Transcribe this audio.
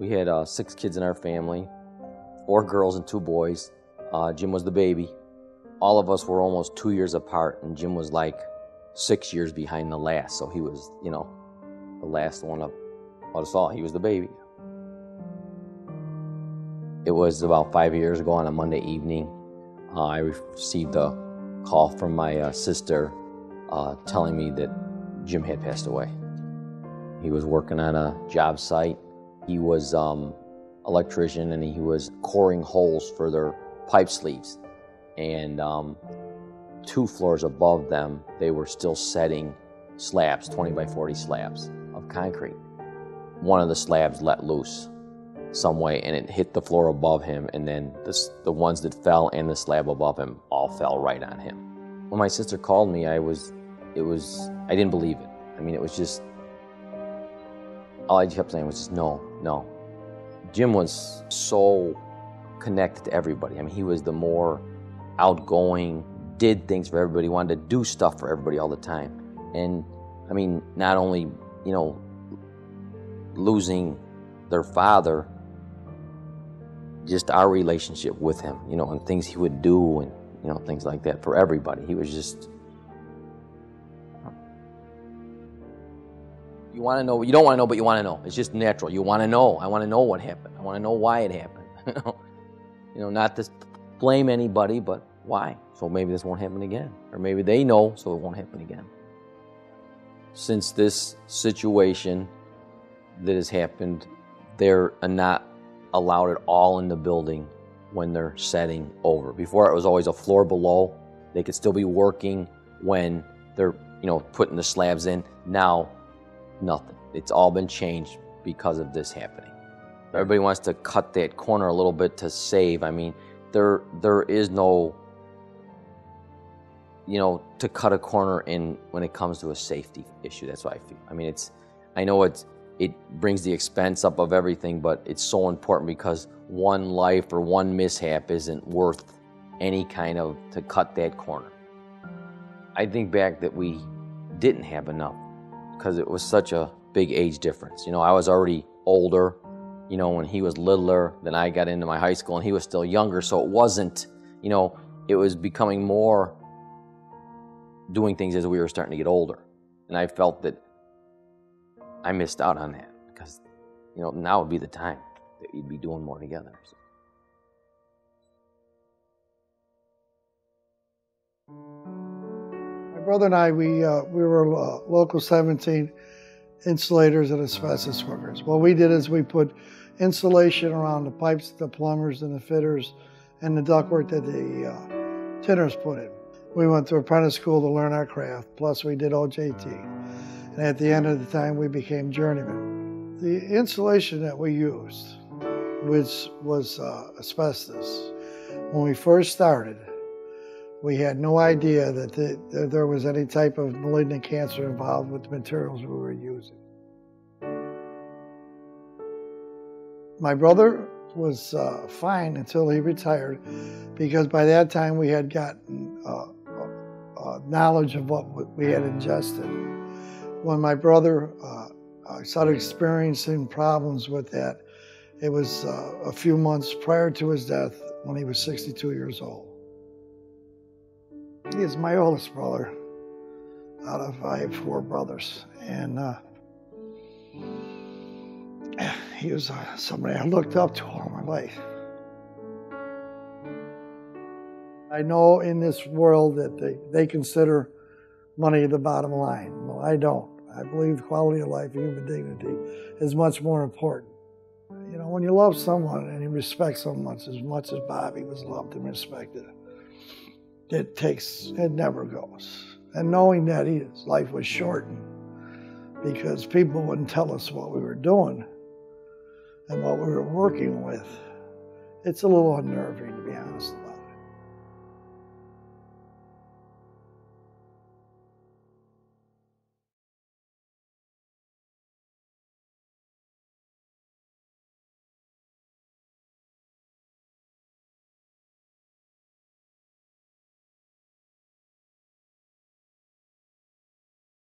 We had 6 kids in our family, 4 girls and 2 boys. Jim was the baby. All of us were almost 2 years apart, and Jim was like 6 years behind the last. So he was, the last one of us all. He was the baby. It was about 5 years ago on a Monday evening. I received a call from my sister telling me that Jim had passed away. He was working on a job site. He was electrician, and he was coring holes for their pipe sleeves. And 2 floors above them, they were still setting slabs, 20 by 40 slabs of concrete. One of the slabs let loose some way, and it hit the floor above him, and then the ones that fell and the slab above him all fell right on him. When my sister called me, I didn't believe it. I mean, it was just, all I kept saying was just, no. Jim was so connected to everybody. I mean, he was the more outgoing, did things for everybody, wanted to do stuff for everybody all the time. And I mean, not only, losing their father, just our relationship with him, and things he would do and, things like that for everybody. He was just, you want to know, you don't want to know, but you want to know. It's just natural. You want to know. I want to know what happened. I want to know why it happened. Not to blame anybody, but why? So maybe this won't happen again. Or maybe they know, so it won't happen again. Since this situation that has happened, they're not allowed at all in the building when they're setting over. Before, it was always a floor below. They could still be working when they're, putting the slabs in. Now, nothing. It's all been changed because of this happening. Everybody wants to cut that corner a little bit to save. I mean, there is no, to cut a corner in when it comes to a safety issue. That's what I feel. I mean, I know it brings the expense up of everything, but it's so important because one life or one mishap isn't worth any kind of, to cut that corner. I think back that we didn't have enough because it was such a big age difference. I was already older, when he was littler, then I got into my high school and he was still younger, so it wasn't, it was becoming more doing things as we were starting to get older. And I felt that I missed out on that because, now would be the time that you'd be doing more together. So. My brother and I, we were local 17 insulators and asbestos workers. What we did is we put insulation around the pipes, the plumbers and the fitters, and the ductwork that the tinners put in. We went to apprentice school to learn our craft, plus we did OJT. And at the end of the time, we became journeymen. The insulation that we used, which was asbestos, when we first started, we had no idea that there was any type of malignant cancer involved with the materials we were using. My brother was fine until he retired, because by that time we had gotten knowledge of what we had ingested. When my brother started experiencing problems with that, it was a few months prior to his death when he was 62 years old. He is my oldest brother out of, I have 4 brothers. And he was somebody I looked up to all my life. I know in this world that they consider money the bottom line. Well, I don't. I believe the quality of life, human dignity, is much more important. When you love someone and you respect someone as much as Bobby was loved and respected, it never goes. And knowing that his life was shortened because people wouldn't tell us what we were doing and what we were working with, it's a little unnerving, to be honest.